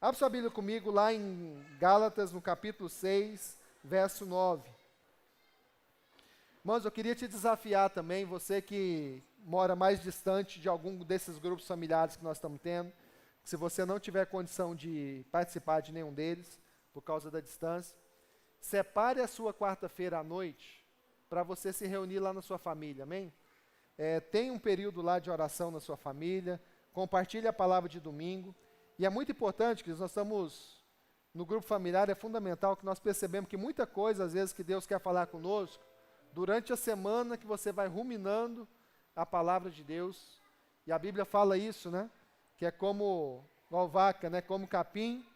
Abra sua Bíblia comigo lá em Gálatas, no capítulo 6, verso 9. Irmãos, eu queria te desafiar também, você que mora mais distante de algum desses grupos familiares que nós estamos tendo, se você não tiver condição de participar de nenhum deles, por causa da distância, separe a sua quarta-feira à noite para você se reunir lá na sua família, amém? Tem um período lá de oração na sua família, compartilhe a palavra de domingo, e é muito importante que nós estamos no grupo familiar, é fundamental que nós percebemos que muita coisa, às vezes, que Deus quer falar conosco, durante a semana que você vai ruminando a palavra de Deus, e a Bíblia fala isso, né? Que é como igual vaca, né? Como capim,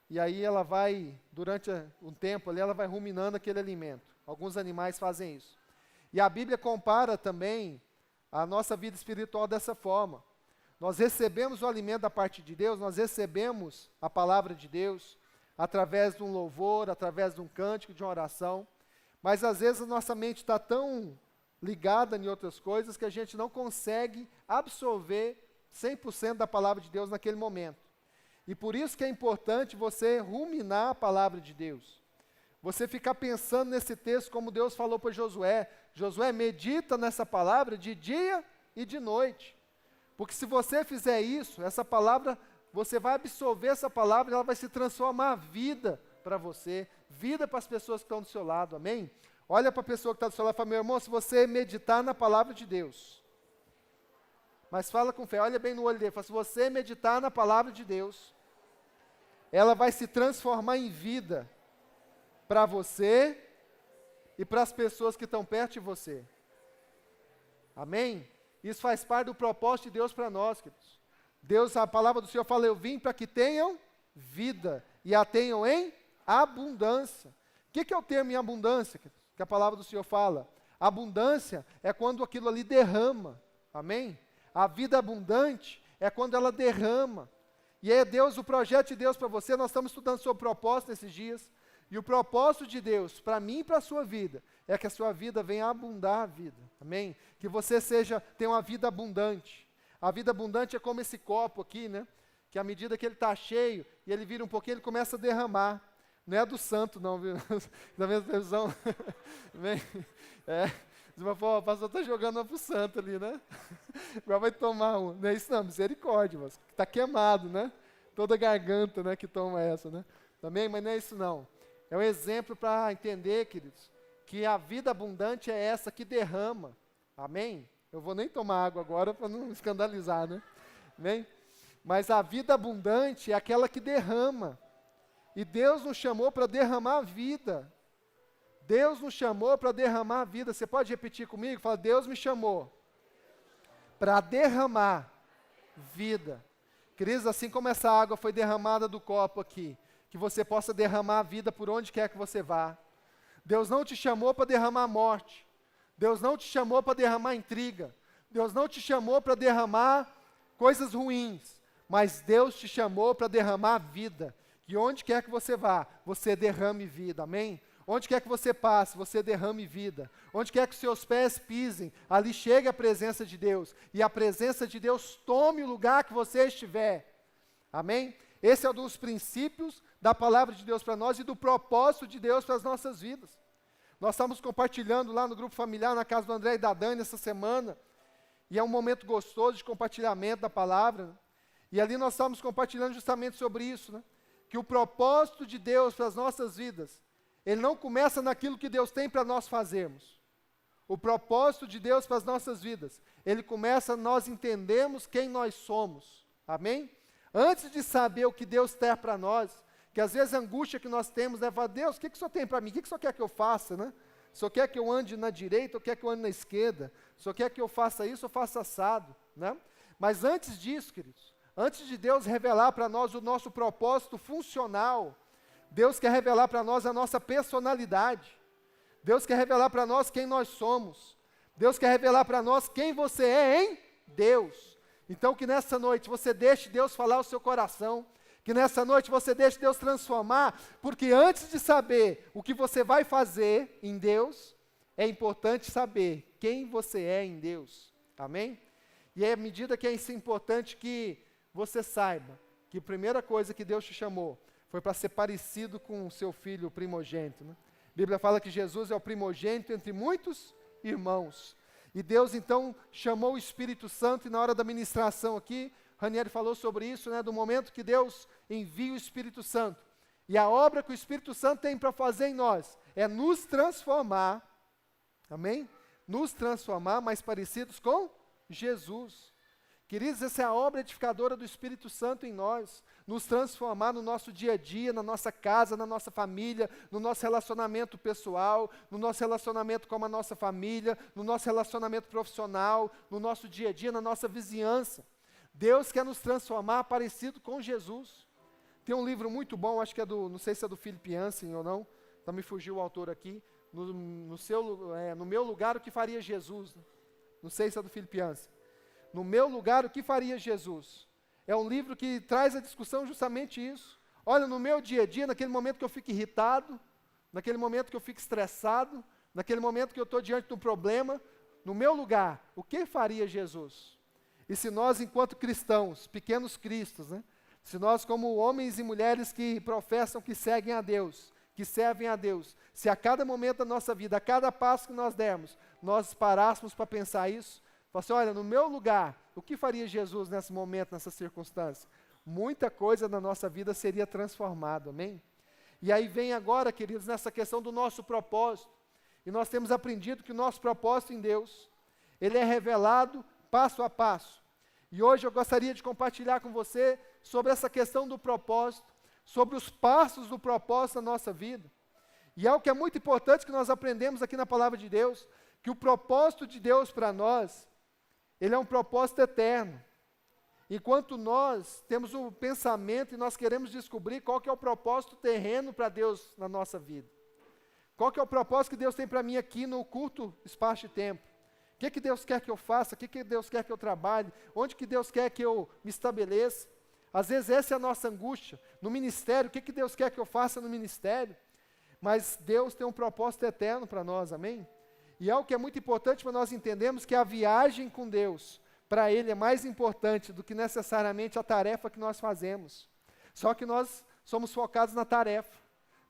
e aí ela vai, durante um tempo ali, ela vai ruminando aquele alimento. Alguns animais fazem isso. E a Bíblia compara também a nossa vida espiritual dessa forma. Nós recebemos o alimento da parte de Deus, nós recebemos a palavra de Deus, através de um louvor, através de um cântico, de uma oração, mas às vezes a nossa mente está tão ligada em outras coisas que a gente não consegue absorver 100% da palavra de Deus naquele momento. E por isso que é importante você ruminar a palavra de Deus. Você ficar pensando nesse texto como Deus falou para Josué. Josué, medita nessa palavra de dia e de noite. Porque se você fizer isso, essa palavra, você vai absorver essa palavra e ela vai se transformar vida para você, vida para as pessoas que estão do seu lado, amém? Olha para a pessoa que está do seu lado e fala, meu irmão, se você meditar na palavra de Deus, mas fala com fé, olha bem no olho dele, fala, se você meditar na palavra de Deus, ela vai se transformar em vida para você e para as pessoas que estão perto de você. Amém? Isso faz parte do propósito de Deus para nós, queridos. Deus, a palavra do Senhor fala, eu vim para que tenham vida e a tenham em abundância. O que é o termo em abundância, queridos, que a palavra do Senhor fala? Abundância é quando aquilo ali derrama. Amém? A vida abundante é quando ela derrama. E é Deus, o projeto de Deus para você, nós estamos estudando sobre propósito nesses dias, e o propósito de Deus para mim e para a sua vida, é que a sua vida venha abundar a vida, amém? Que você tenha uma vida abundante. A vida abundante é como esse copo aqui, né? Que à medida que ele está cheio, e ele vira um pouquinho, ele começa a derramar. Não é do santo não, viu? Da mesma televisão. O pastor está jogando uma para o santo ali, né? Agora vai tomar um. Não é isso não, misericórdia, mas está queimado, né? Toda garganta, né, que toma essa, né? Também, mas não é isso não. É um exemplo para entender, queridos, que a vida abundante é essa que derrama. Amém? Eu vou nem tomar água agora para não escandalizar, né? Amém? Mas a vida abundante é aquela que derrama. E Deus nos chamou para derramar a vida. Deus nos chamou para derramar a vida. Você pode repetir comigo? Fala, Deus me chamou para derramar vida. Queridos, assim como essa água foi derramada do copo aqui, que você possa derramar a vida por onde quer que você vá. Deus não te chamou para derramar morte. Deus não te chamou para derramar intriga. Deus não te chamou para derramar coisas ruins. Mas Deus te chamou para derramar vida. Que onde quer que você vá, você derrame vida, amém? Onde quer que você passe, você derrame vida. Onde quer que os seus pés pisem, ali chegue a presença de Deus. E a presença de Deus tome o lugar que você estiver. Amém? Esse é um dos princípios da palavra de Deus para nós e do propósito de Deus para as nossas vidas. Nós estamos compartilhando lá no grupo familiar, na casa do André e da Dani, essa semana. E é um momento gostoso de compartilhamento da palavra. Né? E ali nós estamos compartilhando justamente sobre isso, né? Que o propósito de Deus para as nossas vidas, ele não começa naquilo que Deus tem para nós fazermos. O propósito de Deus para as nossas vidas, ele começa nós entendemos quem nós somos. Amém? Antes de saber o que Deus tem para nós, que às vezes a angústia que nós temos é falar, Deus, o que o Senhor tem para mim? O que o Senhor quer que eu faça, né? O Senhor quer que eu ande na direita ou quer que eu ande na esquerda? O Senhor quer que eu faça isso ou faça assado, né? Mas antes disso, queridos, antes de Deus revelar para nós o nosso propósito funcional, Deus quer revelar para nós a nossa personalidade. Deus quer revelar para nós quem nós somos. Deus quer revelar para nós quem você é em Deus. Então que nessa noite você deixe Deus falar o seu coração. Que nessa noite você deixe Deus transformar. Porque antes de saber o que você vai fazer em Deus, é importante saber quem você é em Deus. Amém? E é à medida que é isso importante que você saiba que a primeira coisa que Deus te chamou foi para ser parecido com o seu filho primogênito, né? A Bíblia fala que Jesus é o primogênito entre muitos irmãos. E Deus então chamou o Espírito Santo, e na hora da ministração aqui, Ranieri falou sobre isso, né, do momento que Deus envia o Espírito Santo. E a obra que o Espírito Santo tem para fazer em nós é nos transformar, amém? Nos transformar mais parecidos com Jesus. Queridos, essa é a obra edificadora do Espírito Santo em nós, nos transformar no nosso dia a dia, na nossa casa, na nossa família, no nosso relacionamento pessoal, no nosso relacionamento com a nossa família, no nosso relacionamento profissional, no nosso dia a dia, na nossa vizinhança. Deus quer nos transformar parecido com Jesus. Tem um livro muito bom, acho que é não sei se é do Philip Yancey ou não, me fugiu o autor aqui, no meu lugar o que faria Jesus, né? Não sei se é do Philip Yancey. No meu lugar, o que faria Jesus? É um livro que traz a discussão justamente isso. Olha, no meu dia a dia, naquele momento que eu fico irritado, naquele momento que eu fico estressado, naquele momento que eu estou diante de um problema, no meu lugar, o que faria Jesus? E se nós, enquanto cristãos, pequenos cristos, né? Se nós, como homens e mulheres que professam que seguem a Deus, que servem a Deus, se a cada momento da nossa vida, a cada passo que nós dermos, nós parássemos para pensar isso, fala assim, olha, no meu lugar, o que faria Jesus nesse momento, nessa circunstância? Muita coisa na nossa vida seria transformada, amém? E aí vem agora, queridos, nessa questão do nosso propósito. E nós temos aprendido que o nosso propósito em Deus, ele é revelado passo a passo. E hoje eu gostaria de compartilhar com você sobre essa questão do propósito, sobre os passos do propósito na nossa vida. E é o que é muito importante que nós aprendemos aqui na Palavra de Deus, que o propósito de Deus para nós, ele é um propósito eterno. Enquanto nós temos um pensamento e nós queremos descobrir qual que é o propósito terreno para Deus na nossa vida. Qual que é o propósito que Deus tem para mim aqui no curto espaço de tempo. O que Deus quer que eu faça, o que Deus quer que eu trabalhe, onde que Deus quer que eu me estabeleça. Às vezes essa é a nossa angústia. No ministério, o que Deus quer que eu faça no ministério. Mas Deus tem um propósito eterno para nós, amém? E algo que é muito importante para nós entendermos que a viagem com Deus, para Ele é mais importante do que necessariamente a tarefa que nós fazemos. Só que nós somos focados na tarefa,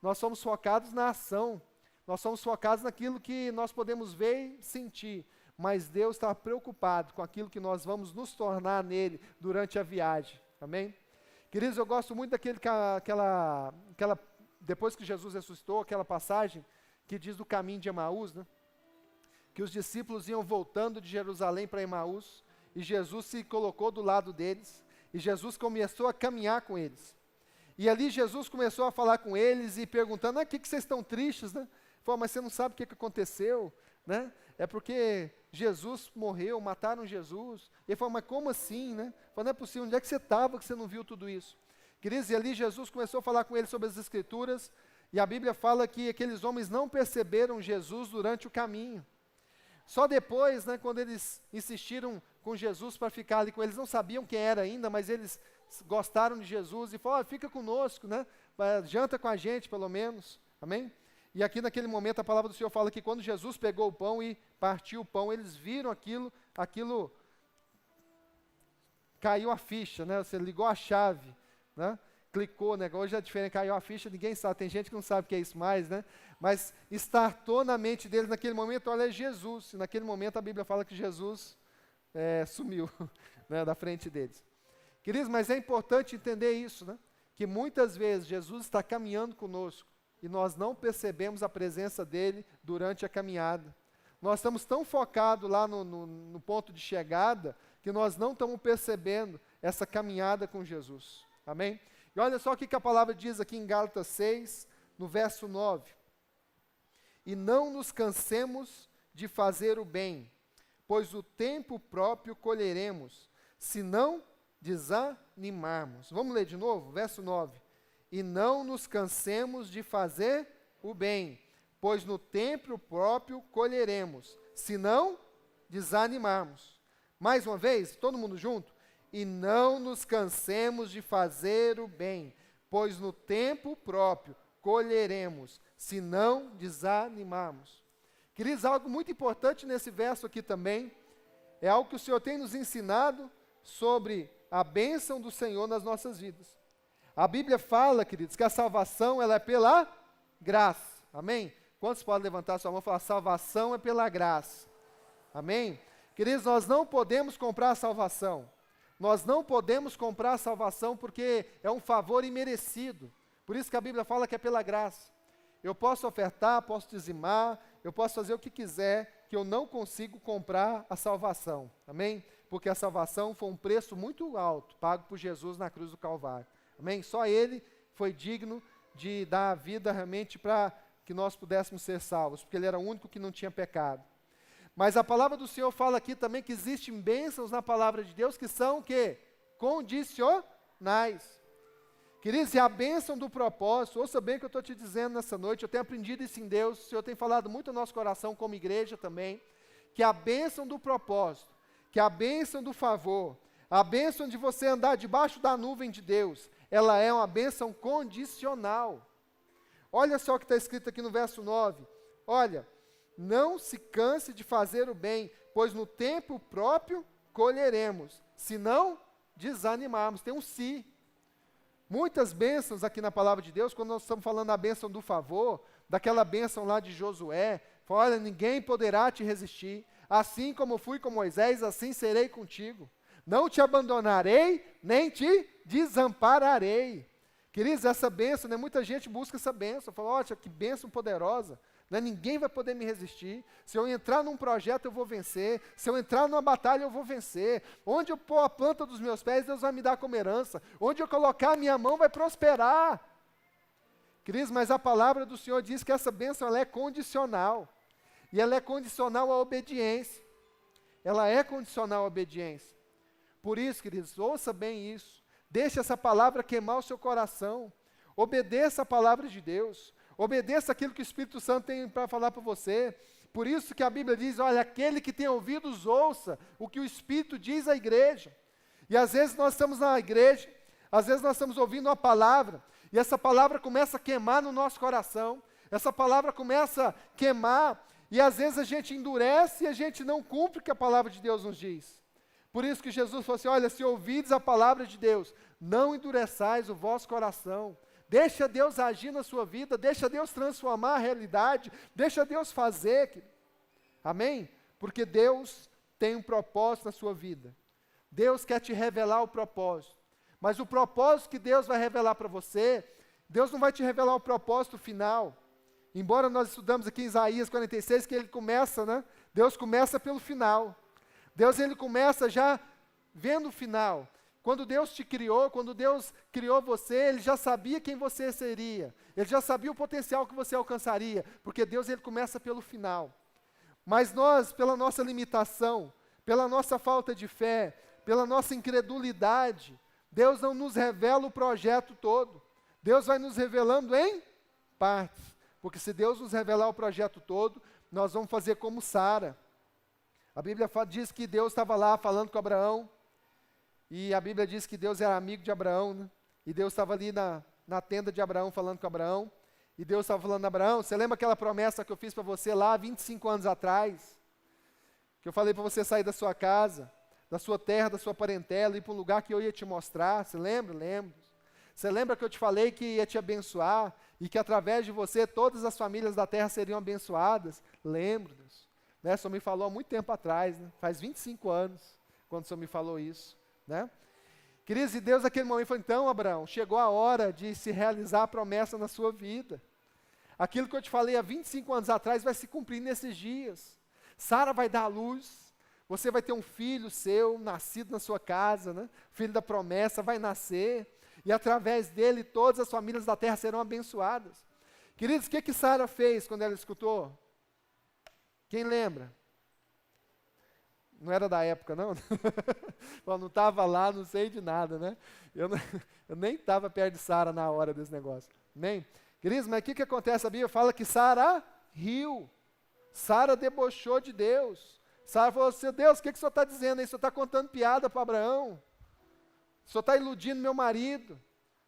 nós somos focados na ação, nós somos focados naquilo que nós podemos ver e sentir, mas Deus está preocupado com aquilo que nós vamos nos tornar nele durante a viagem, amém? Queridos, eu gosto muito depois que Jesus ressuscitou, aquela passagem que diz do caminho de Emaús, né? Que os discípulos iam voltando de Jerusalém para Emaús, e Jesus se colocou do lado deles, e Jesus começou a caminhar com eles. E ali Jesus começou a falar com eles e perguntando, o que vocês estão tristes, né? Falou, mas você não sabe o que aconteceu, né? É porque Jesus morreu, mataram Jesus. Ele falou, mas como assim, né? Falou, não é possível, onde é que você estava que você não viu tudo isso? Queridos, e ali Jesus começou a falar com eles sobre as Escrituras, e a Bíblia fala que aqueles homens não perceberam Jesus durante o caminho. Só depois, né, quando eles insistiram com Jesus para ficar ali com eles, não sabiam quem era ainda, mas eles gostaram de Jesus e falaram, fica conosco, né, janta com a gente pelo menos, amém? E aqui naquele momento a palavra do Senhor fala que quando Jesus pegou o pão e partiu o pão, eles viram aquilo caiu a ficha, né, você ligou a chave, né? Clicou, né? Hoje é diferente, caiu a ficha, ninguém sabe, tem gente que não sabe o que é isso mais, né? Mas startou na mente deles naquele momento, olha, é Jesus, e naquele momento a Bíblia fala que Jesus sumiu, né, da frente deles. Queridos, mas é importante entender isso, né? Que muitas vezes Jesus está caminhando conosco, e nós não percebemos a presença dele durante a caminhada. Nós estamos tão focados lá no ponto de chegada, que nós não estamos percebendo essa caminhada com Jesus, amém? E olha só o que a palavra diz aqui em Gálatas 6, no verso 9. E não nos cansemos de fazer o bem, pois o tempo próprio colheremos, se não desanimarmos. Vamos ler de novo, verso 9. E não nos cansemos de fazer o bem, pois no tempo próprio colheremos, se não desanimarmos. Mais uma vez, todo mundo junto? E não nos cansemos de fazer o bem, pois no tempo próprio colheremos, se não desanimarmos. Queridos, algo muito importante nesse verso aqui também, é algo que o Senhor tem nos ensinado sobre a bênção do Senhor nas nossas vidas. A Bíblia fala, queridos, que a salvação ela é pela graça. Amém? Quantos podem levantar sua mão e falar, salvação é pela graça? Amém? Queridos, nós não podemos comprar a salvação. Nós não podemos comprar a salvação porque é um favor imerecido. Por isso que a Bíblia fala que é pela graça. Eu posso ofertar, posso dizimar, eu posso fazer o que quiser, que eu não consigo comprar a salvação. Amém? Porque a salvação foi um preço muito alto, pago por Jesus na cruz do Calvário. Amém? Só Ele foi digno de dar a vida realmente para que nós pudéssemos ser salvos, porque Ele era o único que não tinha pecado. Mas a palavra do Senhor fala aqui também que existem bênçãos na palavra de Deus que são o quê? Condicionais. Queridos, e a bênção do propósito, ouça bem o que eu estou te dizendo nessa noite, eu tenho aprendido isso em Deus, o Senhor tem falado muito no nosso coração como igreja também, que a bênção do propósito, que a bênção do favor, a bênção de você andar debaixo da nuvem de Deus, ela é uma bênção condicional. Olha só o que está escrito aqui no verso 9, olha, não se canse de fazer o bem, pois no tempo próprio colheremos, se não desanimarmos. Tem um se. Muitas bênçãos aqui na palavra de Deus, quando nós estamos falando da bênção do favor, daquela bênção lá de Josué, fala, olha, ninguém poderá te resistir, assim como fui com Moisés, assim serei contigo. Não te abandonarei, nem te desampararei. Queridos, essa bênção, né, muita gente busca essa bênção, fala, olha, que bênção poderosa. Né? Ninguém vai poder me resistir. Se eu entrar num projeto, eu vou vencer. Se eu entrar numa batalha, eu vou vencer. Onde eu pôr a planta dos meus pés, Deus vai me dar como herança. Onde eu colocar a minha mão, vai prosperar. Queridos, mas a palavra do Senhor diz que essa bênção ela é condicional. E ela é condicional à obediência. Ela é condicional à obediência. Por isso, queridos, ouça bem isso. Deixe essa palavra queimar o seu coração. Obedeça a palavra de Deus. Obedeça aquilo que o Espírito Santo tem para falar para você. Por isso que a Bíblia diz, olha, aquele que tem ouvidos, ouça o que o Espírito diz à igreja. E às vezes nós estamos na igreja, às vezes nós estamos ouvindo uma palavra, e essa palavra começa a queimar no nosso coração, essa palavra começa a queimar, e às vezes a gente endurece e a gente não cumpre o que a palavra de Deus nos diz. Por isso que Jesus falou assim, olha, se ouvides a palavra de Deus, não endureçais o vosso coração. Deixa Deus agir na sua vida, deixa Deus transformar a realidade, deixa Deus fazer. Amém? Porque Deus tem um propósito na sua vida. Deus quer te revelar o propósito. Mas o propósito que Deus vai revelar para você, Deus não vai te revelar o propósito final. Embora nós estudamos aqui em Isaías 46, que ele começa, né? Deus começa pelo final. Deus ele começa já vendo o final. Quando Deus te criou, quando Deus criou você, Ele já sabia quem você seria. Ele já sabia o potencial que você alcançaria. Porque Deus, Ele começa pelo final. Mas nós, pela nossa limitação, pela nossa falta de fé, pela nossa incredulidade, Deus não nos revela o projeto todo. Deus vai nos revelando em partes. Porque se Deus nos revelar o projeto todo, nós vamos fazer como Sara. A Bíblia diz que Deus estava lá falando com Abraão. E a Bíblia diz que Deus era amigo de Abraão, né? E Deus estava ali na tenda de Abraão falando com Abraão. E Deus estava falando, Abraão, você lembra aquela promessa que eu fiz para você lá 25 anos atrás? Que eu falei para você sair da sua casa, da sua terra, da sua parentela, ir para um lugar que eu ia te mostrar. Você lembra? Lembro. Você lembra que eu te falei que ia te abençoar e que através de você todas as famílias da terra seriam abençoadas? Lembro, Deus. Né? O Senhor me falou há muito tempo atrás, né? Faz 25 anos, quando o Senhor me falou isso. Né? Queridos, e Deus naquele momento falou, então Abraão, chegou a hora de se realizar a promessa na sua vida. Aquilo que eu te falei há 25 anos atrás vai se cumprir nesses dias. Sara vai dar à luz, você vai ter um filho seu, nascido na sua casa, né? Filho da promessa, vai nascer, e através dele todas as famílias da terra serão abençoadas. Queridos, o que Sara fez quando ela escutou? Quem lembra? Não era da época, não? Não estava lá, não sei de nada, né? Eu nem estava perto de Sara na hora desse negócio. Nem. Queridos, mas o que acontece? A Bíblia fala que Sara riu. Sara debochou de Deus. Sara falou assim, Deus, o que o Senhor está dizendo aí? O Senhor está contando piada para Abraão? O Senhor está iludindo meu marido?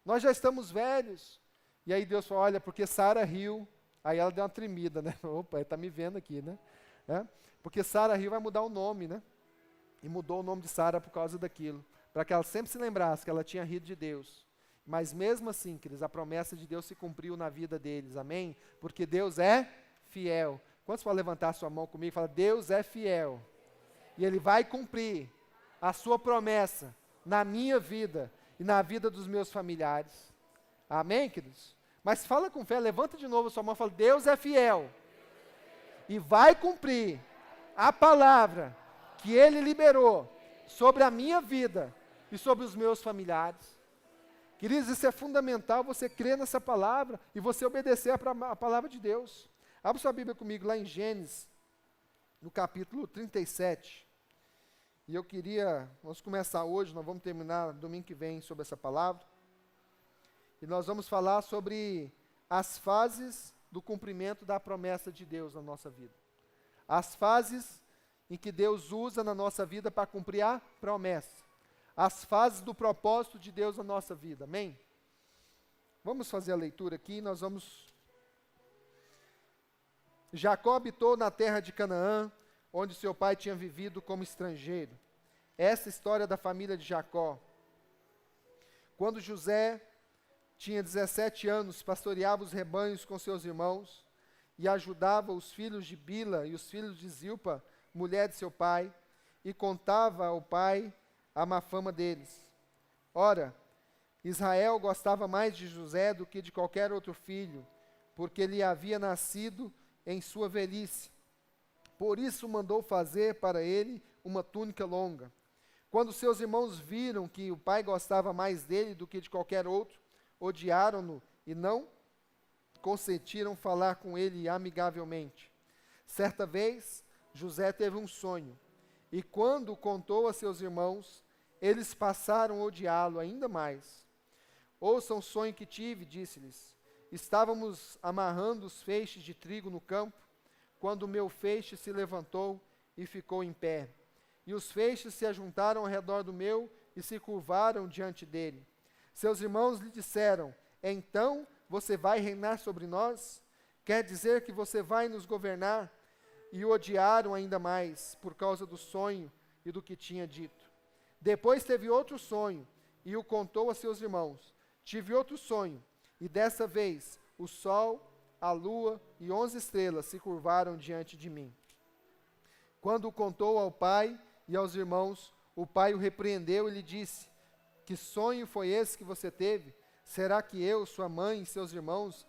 Nós já estamos velhos. E aí Deus falou, olha, porque Sara riu. Aí ela deu uma tremida, né? Opa, ele está me vendo aqui, né? Porque Sara riu, vai mudar o nome, né? E mudou o nome de Sara por causa daquilo. para que ela sempre se lembrasse que ela tinha rido de Deus. Mas mesmo assim, queridos, a promessa de Deus se cumpriu na vida deles, amém? Porque Deus é fiel. Quantos podem levantar sua mão comigo e falar, Deus é fiel, e Ele vai cumprir a sua promessa na minha vida e na vida dos meus familiares. Amém, queridos? Mas fala com fé, levanta de novo a sua mão e fala, Deus é fiel, e vai cumprir a palavra que Ele liberou sobre a minha vida e sobre os meus familiares. Queridos, isso é fundamental, você crer nessa palavra e você obedecer a palavra de Deus. Abra sua Bíblia comigo lá em Gênesis, no capítulo 37. E vamos começar hoje, nós vamos terminar domingo que vem sobre essa palavra. E nós vamos falar sobre as fases do cumprimento da promessa de Deus na nossa vida. As fases em que Deus usa na nossa vida para cumprir a promessa. As fases do propósito de Deus na nossa vida, amém? Vamos fazer a leitura aqui, Jacó habitou na terra de Canaã, onde seu pai tinha vivido como estrangeiro. Essa é a história da família de Jacó. Quando José tinha 17 anos, pastoreava os rebanhos com seus irmãos e ajudava os filhos de Bila e os filhos de Zilpa, mulher de seu pai, e contava ao pai a má fama deles. Ora, Israel gostava mais de José do que de qualquer outro filho, porque ele havia nascido em sua velhice. Por isso mandou fazer para ele uma túnica longa. Quando seus irmãos viram que o pai gostava mais dele do que de qualquer outro, odiaram-no e não consentiram falar com ele amigavelmente. Certa vez, José teve um sonho, e quando contou a seus irmãos, eles passaram a odiá-lo ainda mais. Ouçam o sonho que tive, disse-lhes. Estávamos amarrando os feixes de trigo no campo, quando o meu feixe se levantou e ficou em pé. E os feixes se ajuntaram ao redor do meu e se curvaram diante dele. Seus irmãos lhe disseram, então você vai reinar sobre nós? Quer dizer que você vai nos governar? E o odiaram ainda mais, por causa do sonho e do que tinha dito. Depois teve outro sonho, e o contou a seus irmãos. Tive outro sonho, e dessa vez o sol, a lua e 11 estrelas se curvaram diante de mim. Quando o contou ao pai e aos irmãos, o pai o repreendeu e lhe disse, que sonho foi esse que você teve? Será que eu, sua mãe e seus irmãos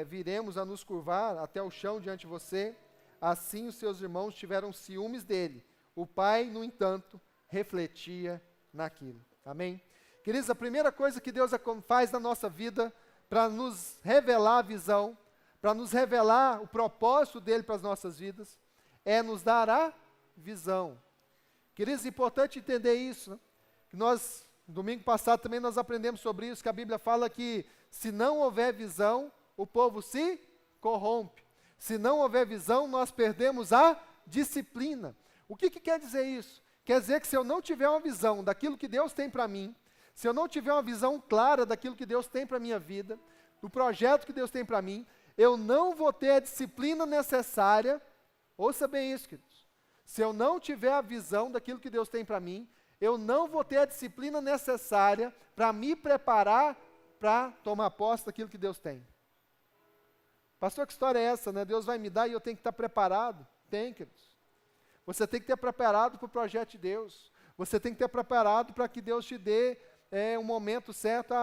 viremos a nos curvar até o chão diante de você? Assim os seus irmãos tiveram ciúmes dele. O pai, no entanto, refletia naquilo. Amém? Queridos, a primeira coisa que Deus faz na nossa vida para nos revelar a visão, para nos revelar o propósito dele para as nossas vidas, é nos dar a visão. Queridos, é importante entender isso, né? Que nós, domingo passado também nós aprendemos sobre isso, que a Bíblia fala que se não houver visão, o povo se corrompe. Se não houver visão, nós perdemos a disciplina. O que quer dizer isso? Quer dizer que se eu não tiver uma visão daquilo que Deus tem para mim, se eu não tiver uma visão clara daquilo que Deus tem para a minha vida, do projeto que Deus tem para mim, eu não vou ter a disciplina necessária. Ouça bem isso, queridos. Se eu não tiver a visão daquilo que Deus tem para mim, eu não vou ter a disciplina necessária para me preparar para tomar posse daquilo que Deus tem. Pastor, que história é essa, né? Deus vai me dar e eu tenho que estar preparado? Tem, queridos. Você tem que estar preparado para o projeto de Deus. Você tem que estar preparado para que Deus te dê um momento certo,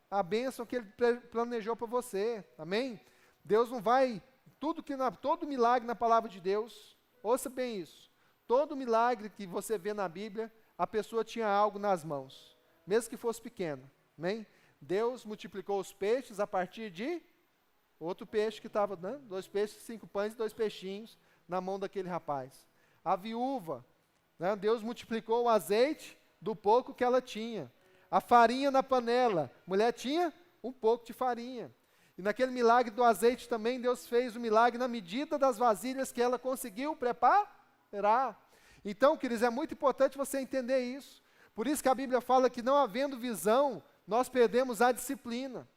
a bênção que Ele planejou para você. Amém? Deus não vai, todo milagre na palavra de Deus, ouça bem isso, todo milagre que você vê na Bíblia, a pessoa tinha algo nas mãos, mesmo que fosse pequeno. Amém? Deus multiplicou os peixes a partir de outro peixe que estava, né? 2 peixes, 5 pães e 2 peixinhos na mão daquele rapaz. A viúva, né? Deus multiplicou o azeite do pouco que ela tinha. A farinha na panela, a mulher tinha um pouco de farinha. E naquele milagre do azeite também, Deus fez o milagre na medida das vasilhas que ela conseguiu preparar. Então, queridos, é muito importante você entender isso. Por isso que a Bíblia fala que não havendo visão, nós perdemos a disciplina.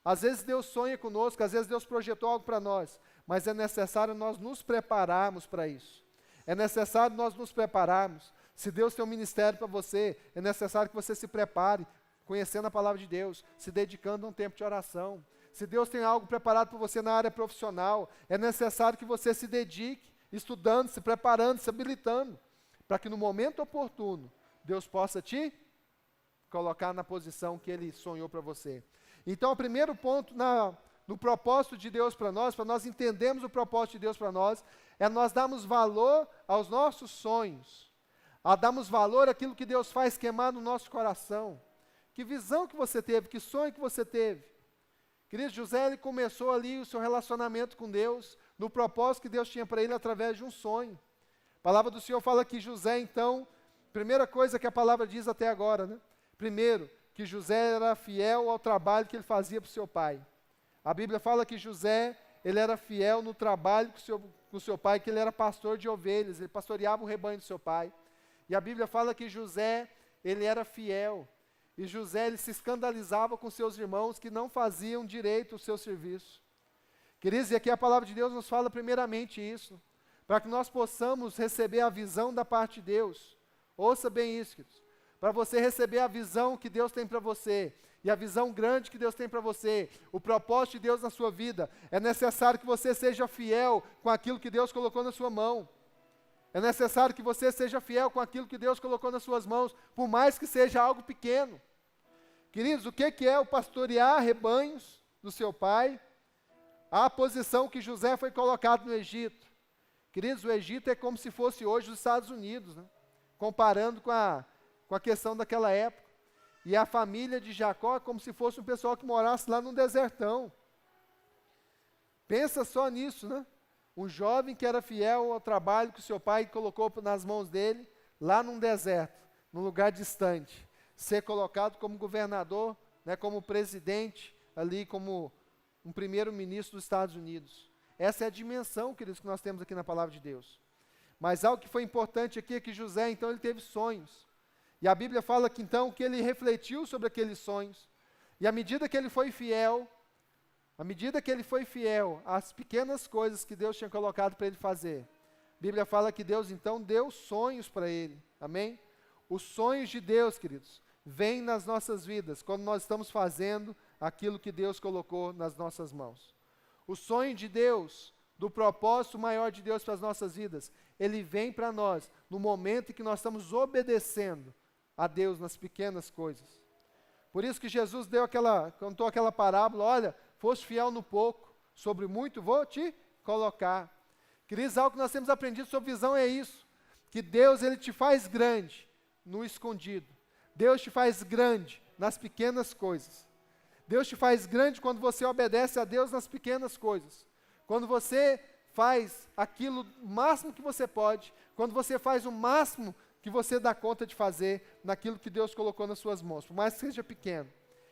Às vezes Deus sonha conosco, às vezes Deus projetou algo para nós, mas é necessário nós nos prepararmos para isso. É necessário nós nos prepararmos, Se Deus tem um ministério para você, é necessário que você se prepare, conhecendo a palavra de Deus, se dedicando a um tempo de oração. Se Deus tem algo preparado para você na área profissional, é necessário que você se dedique, estudando, se preparando, se habilitando, para que no momento oportuno, Deus possa te colocar na posição que Ele sonhou para você. Então, o primeiro ponto no propósito de Deus para nós entendermos o propósito de Deus para nós, é nós darmos valor aos nossos sonhos, a darmos valor àquilo que Deus faz queimar no nosso coração. Que visão que você teve, que sonho que você teve. Querido, José, ele começou ali o seu relacionamento com Deus, no propósito que Deus tinha para ele através de um sonho. A palavra do Senhor fala que José, então, primeira coisa que a palavra diz até agora, né? Primeiro, que José era fiel ao trabalho que ele fazia para o seu pai. A Bíblia fala que José, ele era fiel no trabalho com o seu pai, que ele era pastor de ovelhas, ele pastoreava o rebanho do seu pai. E a Bíblia fala que José, ele era fiel. E José, ele se escandalizava com seus irmãos que não faziam direito o seu serviço. Queridos, e aqui a palavra de Deus nos fala primeiramente isso, para que nós possamos receber a visão da parte de Deus. Ouça bem isso, queridos. Para você receber a visão que Deus tem para você, e a visão grande que Deus tem para você, o propósito de Deus na sua vida, é necessário que você seja fiel com aquilo que Deus colocou na sua mão. É necessário que você seja fiel com aquilo que Deus colocou nas suas mãos, por mais que seja algo pequeno. Queridos, o que é o pastorear rebanhos do seu pai? A posição que José foi colocado no Egito. Queridos, o Egito é como se fosse hoje os Estados Unidos, né? Comparando com a questão daquela época. E a família de Jacó é como se fosse um pessoal que morasse lá num desertão. Pensa só nisso, né? Um jovem que era fiel ao trabalho que o seu pai colocou nas mãos dele, lá num deserto, num lugar distante, ser colocado como governador, né, como presidente, ali como um primeiro-ministro dos Estados Unidos. Essa é a dimensão, queridos, que nós temos aqui na palavra de Deus. Mas algo que foi importante aqui é que José, então, ele teve sonhos. E a Bíblia fala que, então, que ele refletiu sobre aqueles sonhos. E à medida que ele foi fiel, às pequenas coisas que Deus tinha colocado para ele fazer, a Bíblia fala que Deus, então, deu sonhos para ele. Amém? Os sonhos de Deus, queridos, vêm nas nossas vidas, quando nós estamos fazendo aquilo que Deus colocou nas nossas mãos. O sonho de Deus, do propósito maior de Deus para as nossas vidas, ele vem para nós no momento em que nós estamos obedecendo a Deus nas pequenas coisas. Por isso que Jesus contou aquela parábola: olha, foste fiel no pouco, sobre muito vou te colocar. Queridos, algo que nós temos aprendido sobre visão é isso, que Deus, ele te faz grande no escondido. Deus te faz grande nas pequenas coisas. Deus te faz grande quando você obedece a Deus nas pequenas coisas. Quando você faz aquilo o máximo que você pode, quando você faz o máximo que você dá conta de fazer naquilo que Deus colocou nas suas mãos, por mais que seja pequeno.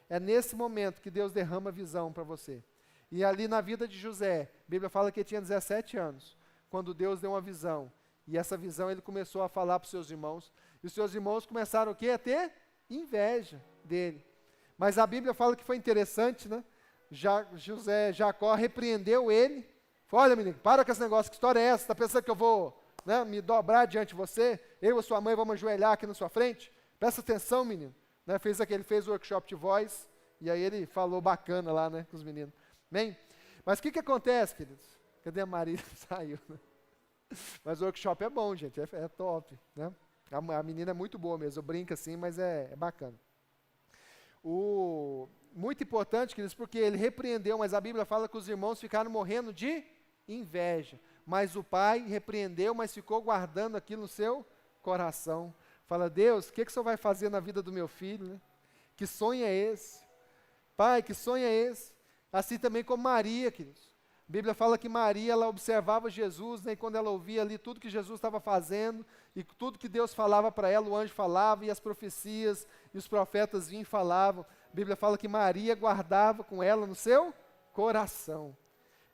É nesse momento que Deus derrama visão para você. E ali na vida de José, a Bíblia fala que ele tinha 17 anos, quando Deus deu uma visão. E essa visão ele começou a falar para os seus irmãos. E os seus irmãos começaram o quê? A ter inveja dele. Mas a Bíblia fala que foi interessante, né? Jacó repreendeu ele. Falou: olha, menino, para com esse negócio, que história é essa? Está pensando que eu vou, né, me dobrar diante de você? Eu e a sua mãe vamos ajoelhar aqui na sua frente? Presta atenção, menino. Né, ele fez o workshop de voz, e aí ele falou bacana lá, né, com os meninos. Bem, mas o que acontece, queridos? Cadê a Maria? Saiu, né? Mas o workshop é bom, gente, é top, né? A menina é muito boa mesmo, eu brinco assim, mas é bacana. Muito importante, queridos, porque ele repreendeu, mas a Bíblia fala que os irmãos ficaram morrendo de inveja. Mas o pai repreendeu, mas ficou guardando aquilo no seu coração. Fala: Deus, o que o Senhor vai fazer na vida do meu filho? Né? Que sonho é esse? Pai, que sonho é esse? Assim também como Maria, queridos. A Bíblia fala que Maria, ela observava Jesus, né, e quando ela ouvia ali tudo que Jesus estava fazendo, e tudo que Deus falava para ela, o anjo falava, e as profecias, e os profetas vinham e falavam. A Bíblia fala que Maria guardava com ela no seu coração.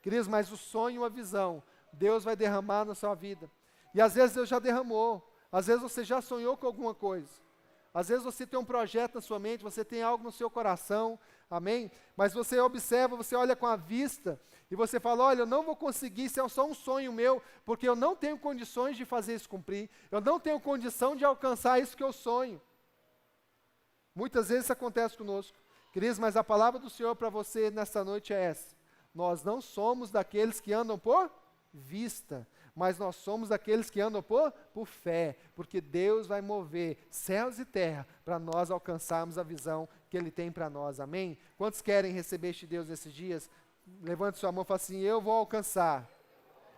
Queridos, mas o sonho, a visão, Deus vai derramar na sua vida. E às vezes Deus já derramou, às vezes você já sonhou com alguma coisa. Às vezes você tem um projeto na sua mente, você tem algo no seu coração, Amém? Mas você observa, você olha com a vista e você fala, olha, eu não vou conseguir, isso é só um sonho meu, porque eu não tenho condições de fazer isso cumprir, eu não tenho condição de alcançar isso que eu sonho. Muitas vezes isso acontece conosco. Queridos, mas a palavra do Senhor para você nesta noite é essa. Nós não somos daqueles que andam por vista, mas nós somos daqueles que andam por fé, porque Deus vai mover céus e terra para nós alcançarmos a visão que Ele tem para nós, amém? Quantos querem receber este Deus nesses dias? Levante sua mão e fala assim, eu vou alcançar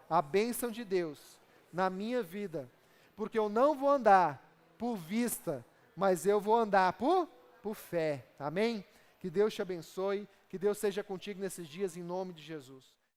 a bênção de Deus na minha vida, porque eu não vou andar por vista, mas eu vou andar por fé, amém? Que Deus te abençoe, que Deus seja contigo nesses dias, em nome de Jesus.